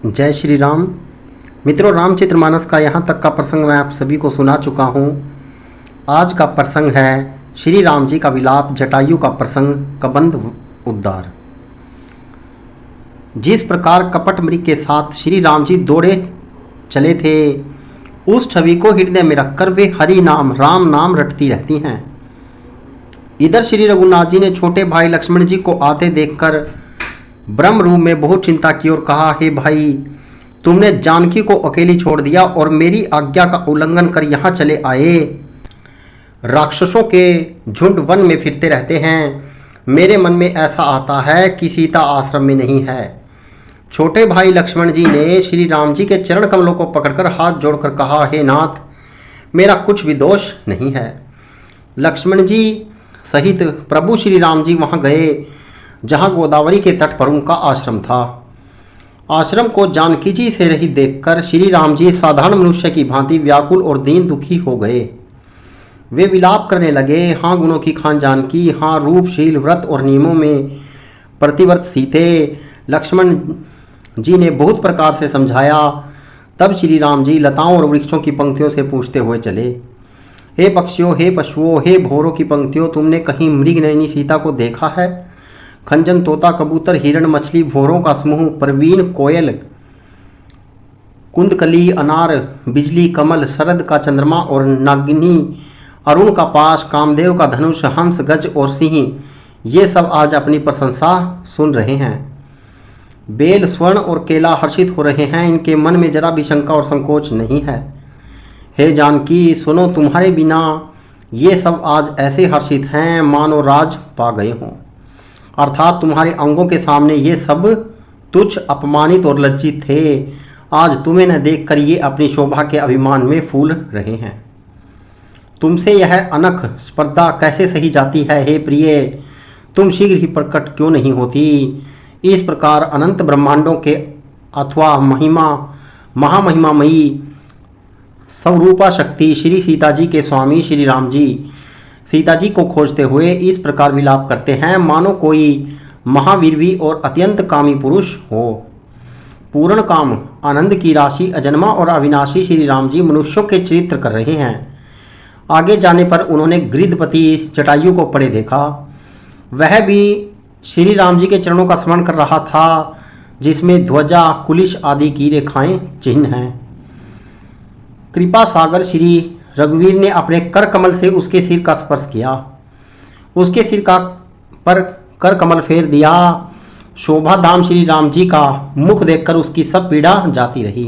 जय श्री राम। मित्रों, रामचरितमानस का यहाँ तक का प्रसंग मैं आप सभी को सुना चुका हूँ। आज का प्रसंग है श्री राम जी का विलाप, जटायु का प्रसंग, कबंध उद्धार। जिस प्रकार कपट मृग के साथ श्री राम जी दौड़े चले थे, उस छवि को हृदय में रखकर वे हरि नाम, राम नाम रटती रहती हैं। इधर श्री रघुनाथ जी ने छोटे भाई लक्ष्मण जी को आते देखकर ब्रह्म रूप में बहुत चिंता की और कहा, हे भाई, तुमने जानकी को अकेली छोड़ दिया और मेरी आज्ञा का उल्लंघन कर यहाँ चले आए। राक्षसों के झुंड वन में फिरते रहते हैं। मेरे मन में ऐसा आता है कि सीता आश्रम में नहीं है। छोटे भाई लक्ष्मण जी ने श्री राम जी के चरण कमलों को पकड़कर हाथ जोड़कर कहा, हे नाथ, मेरा कुछ भी दोष नहीं है। लक्ष्मण जी सहित प्रभु श्री राम जी वहाँ गए जहाँ गोदावरी के तट पर उनका आश्रम था। आश्रम को जानकी जी से रहित देखकर श्री राम जी साधारण मनुष्य की भांति व्याकुल और दीन दुखी हो गए। वे विलाप करने लगे, हाँ गुणों की खान जानकी, हाँ रूपशील, व्रत और नियमों में प्रतिव्रत सीते। लक्ष्मण जी ने बहुत प्रकार से समझाया। तब श्री राम जी लताओं और वृक्षों की पंक्तियों से पूछते हुए चले, हे पक्षियों, हे पशुओं, हे भौरों की पंक्तियों, तुमने कहीं मृग नयनी सीता को देखा है? खंजन, तोता, कबूतर, हिरण, मछली, भौरों का समूह, परवीन, कोयल, कुंदकली, अनार, बिजली, कमल, शरद का चंद्रमा और नागिनी, अरुण का पाश, कामदेव का धनुष, हंस, गज और सिंह, ये सब आज अपनी प्रशंसा सुन रहे हैं। बेल, स्वर्ण और केला हर्षित हो रहे हैं। इनके मन में जरा भी शंका और संकोच नहीं है। हे जानकी, सुनो, तुम्हारे बिना ये सब आज ऐसे हर्षित हैं मानो राज पा गए हों। अर्थात तुम्हारे अंगों के सामने ये सब तुच्छ, अपमानित और लज्जित थे। आज तुम्हें न देखकर ये अपनी शोभा के अभिमान में फूल रहे हैं। तुमसे यह अनख स्पर्धा कैसे सही जाती है? हे प्रिय, तुम शीघ्र ही प्रकट क्यों नहीं होती? इस प्रकार अनंत ब्रह्मांडों के अथवा महामहिमामयी स्वरूपा शक्ति श्री सीता जी के स्वामी श्री राम जी सीता जी को खोजते हुए इस प्रकार विलाप करते हैं मानो कोई महावीरवी और अत्यंत कामी पुरुष हो। पूर्ण काम, आनंद की राशि, अजन्मा और अविनाशी श्री राम जी मनुष्यों के चरित्र कर रहे हैं। आगे जाने पर उन्होंने गिरिधपति जटायु को पड़े देखा। वह भी श्री राम जी के चरणों का स्मरण कर रहा था, जिसमें ध्वजा, कुलिश आदि की रेखाएं चिन्ह हैं। कृपा सागर श्री रघुवीर ने अपने कर कमल से उसके सिर का स्पर्श किया, उसके सिर का पर कर कमल फेर दिया। शोभा धाम श्री राम जी का मुख देखकर उसकी सब पीड़ा जाती रही।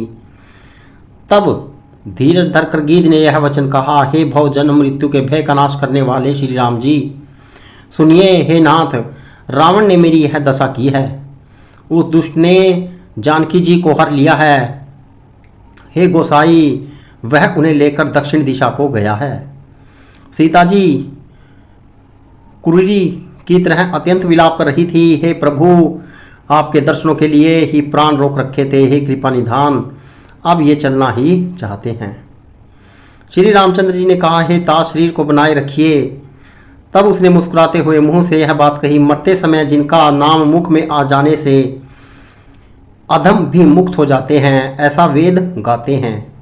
तब धीरज धरकर गीध ने यह वचन कहा, हे भव जन्म मृत्यु के भय का नाश करने वाले श्री राम जी, सुनिए। हे नाथ, रावण ने मेरी यह दशा की है। उस दुष्ट ने जानकी जी को हर लिया है। हे गोसाई, वह उन्हें लेकर दक्षिण दिशा को गया है। सीता जी कुरीरी की तरह अत्यंत विलाप कर रही थी। हे प्रभु, आपके दर्शनों के लिए ही प्राण रोक रखे थे। हे कृपा निधान, अब ये चलना ही चाहते हैं। श्री रामचंद्र जी ने कहा, हे ता, शरीर को बनाए रखिए। तब उसने मुस्कुराते हुए मुंह से यह बात कही, मरते समय जिनका नाम मुख में आ जाने से अधम भी मुक्त हो जाते हैं, ऐसा वेद गाते हैं।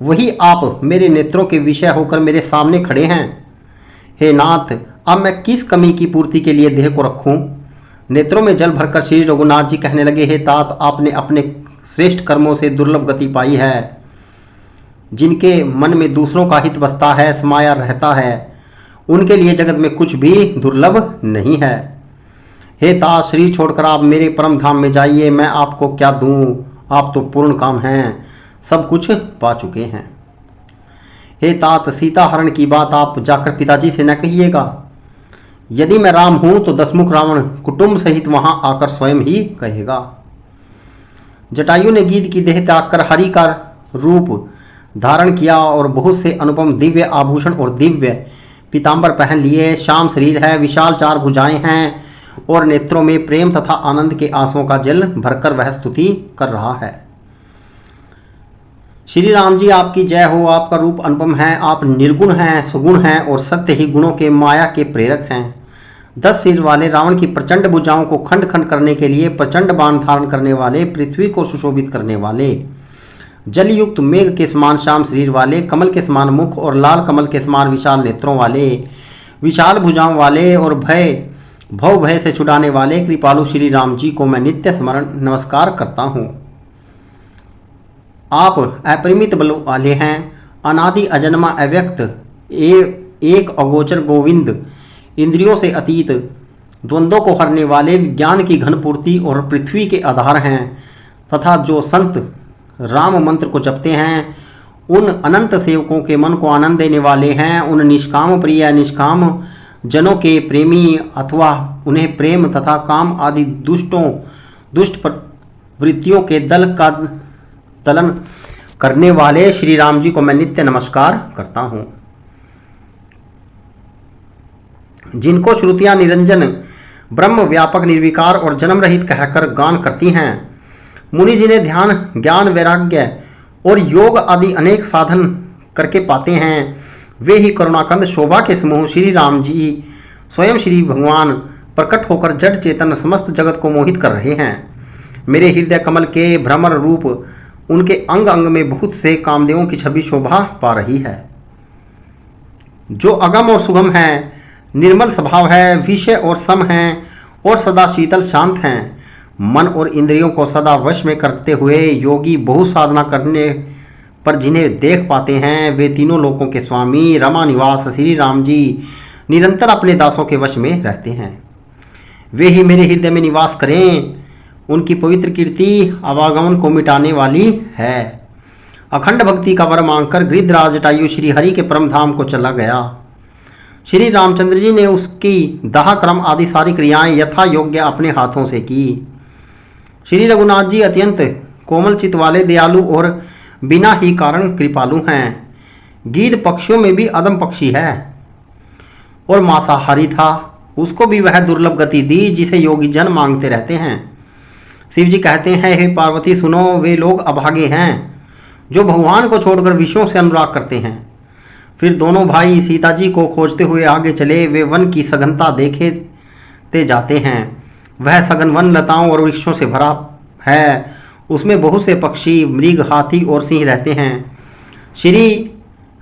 वही आप मेरे नेत्रों के विषय होकर मेरे सामने खड़े हैं। हे नाथ, अब मैं किस कमी की पूर्ति के लिए देह को रखूं? नेत्रों में जल भरकर श्री रघुनाथ जी कहने लगे, हे तात, आपने अपने श्रेष्ठ कर्मों से दुर्लभ गति पाई है। जिनके मन में दूसरों का हित बसता है, समाया रहता है, उनके लिए जगत में कुछ भी दुर्लभ नहीं है। हे तात, शरीर छोड़कर आप मेरे परम धाम में जाइए। मैं आपको क्या दूं? आप तो पूर्ण काम हैं, सब कुछ पा चुके हैं। हे तात, सीता हरण की बात आप जाकर पिताजी से न कहिएगा। यदि मैं राम हूं तो दसमुख रावण कुटुंब सहित वहां आकर स्वयं ही कहेगा। जटायु ने गीध की देह त्याग कर हरि का रूप धारण किया और बहुत से अनुपम दिव्य आभूषण और दिव्य पीताम्बर पहन लिए। श्याम शरीर है, विशाल चार भुजाएं हैं और नेत्रों में प्रेम तथा आनंद के आंसुओं का जल भरकर वह स्तुति कर रहा है। श्री राम जी, आपकी जय हो। आपका रूप अनुपम है। आप निर्गुण हैं, सुगुण हैं और सत्य ही गुणों के माया के प्रेरक हैं। 10 सिर वाले रावण की प्रचंड भुजाओं को खंड खंड करने के लिए प्रचंड बाण धारण करने वाले, पृथ्वी को सुशोभित करने वाले, जलयुक्त मेघ के समान श्याम शरीर वाले, कमल के समान मुख और लाल कमल के समान विशाल नेत्रों वाले, विशाल भुजाओं वाले और भव भय से छुड़ाने वाले कृपालु श्री राम जी को मैं नित्य स्मरण नमस्कार करता हूँ। आप अपरिमित बल वाले हैं, अनादि अजन्मा अव्यक्त एक अगोचर गोविंद, इंद्रियों से अतीत, द्वंद्वों को हरने वाले, विज्ञान की घन पूर्ति और पृथ्वी के आधार हैं तथा जो संत राम मंत्र को जपते हैं उन अनंत सेवकों के मन को आनंद देने वाले हैं, उन निष्काम प्रिय निष्काम जनों के प्रेमी अथवा उन्हें प्रेम तथा काम आदि दुष्ट वृत्तियों के दल का दलन करने वाले श्री राम जी को मैं नित्य नमस्कार करता हूँ। जिनको श्रुतियाँ निरंजन ब्रह्म व्यापक निर्विकार और जन्म रहित कहकर गान करती हैं, मुनि जिन्हें ध्यान ज्ञान वैराग्य और योग आदि अनेक साधन करके पाते हैं, वे ही करुणाकंद शोभा के समूह श्री राम जी स्वयं श्री भगवान प्रकट होकर जड़ चेतन समस्त जगत को मोहित कर रहे हैं। मेरे हृदय कमल के भ्रमर रूप उनके अंग अंग में बहुत से कामदेवों की छवि शोभा पा रही है। जो अगम और सुगम है, निर्मल स्वभाव है, विषय और सम है और सदा शीतल शांत हैं, मन और इंद्रियों को सदा वश में करते हुए योगी बहुत साधना करने पर जिन्हें देख पाते हैं, वे तीनों लोकों के स्वामी रमा निवास श्री राम जी निरंतर अपने दासों के वश में रहते हैं। वे ही मेरे हृदय में निवास करें, उनकी पवित्र कीर्ति आवागमन को मिटाने वाली है। अखंड भक्ति का वर मांगकर गिरिधराज जटायु श्री हरि के परम धाम को चला गया। श्री रामचंद्र जी ने उसकी दाह क्रम आदि सारी क्रियाएं यथा योग्य अपने हाथों से की। श्री रघुनाथ जी अत्यंत कोमल चित्त वाले, दयालु और बिना ही कारण कृपालु हैं। गीध पक्षियों में भी अदम पक्षी है और मांसाहारी था, उसको भी वह दुर्लभ गति दी जिसे योगी जन मांगते रहते हैं। शिव जी कहते हैं, हे पार्वती सुनो, वे लोग अभागे हैं जो भगवान को छोड़कर विषयों से अनुराग करते हैं। फिर दोनों भाई सीता जी को खोजते हुए आगे चले। वे वन की सघनता देखते जाते हैं। वह सघन वन लताओं और वृक्षों से भरा है, उसमें बहुत से पक्षी, मृग, हाथी और सिंह रहते हैं। श्री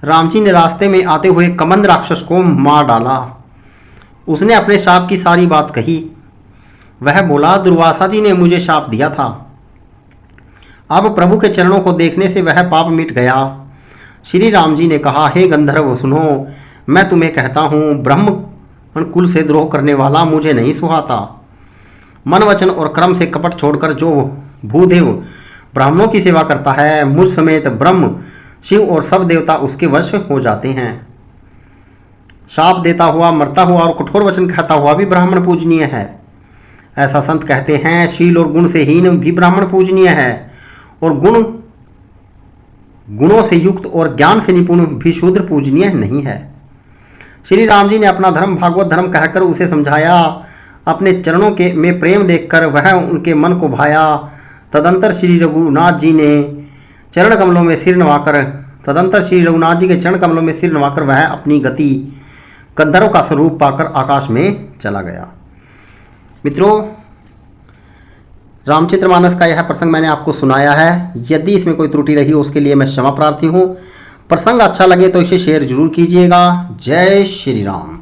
राम जी ने रास्ते में आते हुए कमंद राक्षस को मार डाला। उसने अपने शाप की सारी बात कही। वह बोला, दुर्वासा जी ने मुझे शाप दिया था। अब प्रभु के चरणों को देखने से वह पाप मिट गया। श्री राम जी ने कहा, हे गंधर्व सुनो, मैं तुम्हें कहता हूँ, ब्रह्म कुल से द्रोह करने वाला मुझे नहीं सुहाता। मन वचन और कर्म से कपट छोड़कर जो भूदेव ब्राह्मणों की सेवा करता है, मुझ समेत ब्रह्म शिव और सब देवता उसके वश हो जाते हैं। शाप देता हुआ, मरता हुआ और कठोर वचन कहता हुआ भी ब्राह्मण पूजनीय है। ऐसा संत कहते हैं, शील और गुण से हीन भी ब्राह्मण पूजनीय है और गुणों से युक्त और ज्ञान से निपुण भी शूद्र पूजनीय नहीं है। श्री राम जी ने अपना धर्म भागवत धर्म कहकर उसे समझाया। अपने चरणों के में प्रेम देखकर वह उनके मन को भाया। तदंतर श्री रघुनाथ जी के चरण कमलों में सिर नवाकर वह अपनी गति गंधर्व का स्वरूप पाकर आकाश में चला गया। मित्रों, रामचरितमानस का यह प्रसंग मैंने आपको सुनाया है। यदि इसमें कोई त्रुटि रही हो उसके लिए मैं क्षमा प्रार्थी हूँ। प्रसंग अच्छा लगे तो इसे शेयर जरूर कीजिएगा। जय श्री राम।